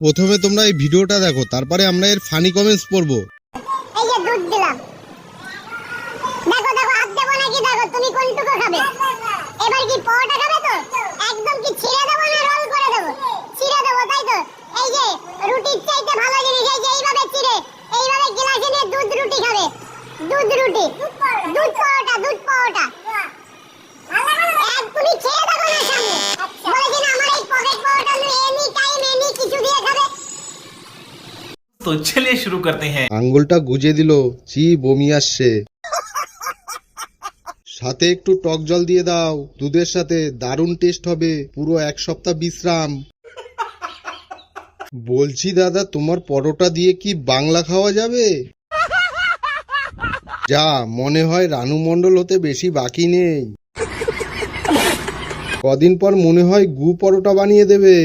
প্রথমে তোমরা এই ভিডিওটা দেখো, তারপরে আমরা এর ফানি কমেন্টস পড়বো। এই যে দুধ দিলাম, দেখো দেখো হাত দেবো নাকি, দেখো তুমি কোনটুকু খাবে। এবার কি পরোটা খাবে তো? একদম কি ছিঁড়ে দেবো না রোল করে দেবো? ছিঁড়ে দেবো, তাই তো? এই যে রুটির চাইতে ভালো জিনিস, এই যে এইভাবে ছিঁড়ে এইভাবে গ্লাসে নিয়ে দুধ রুটি খাবে। দুধ রুটি, দুধ পরোটা, দুধ পরোটা। তুমি খেয়ে দেখো না সামনে, বলে কিনা আমার এই পকেট পরোটা এনি টাইম এনি কিছু দিয়ে খাবে। तो चलिए शुरू करते हैं। আঙ্গুলটা গুজে দিল, চি বমি আসছে। সাথে একটু টক জল দিয়ে দাও দুধের সাথে, দারুণ টেস্ট হবে, পুরো এক সপ্তাহ বিশ্রাম। বলছি দাদা, তোমার পরোটা দিয়ে কি বাংলা খাওয়া যাবে? যা মনে হয় রানু মণ্ডল হতে বেশি বাকি নেই। কদিন পর মনে হয় গু পরোটা বানিয়ে দেবে।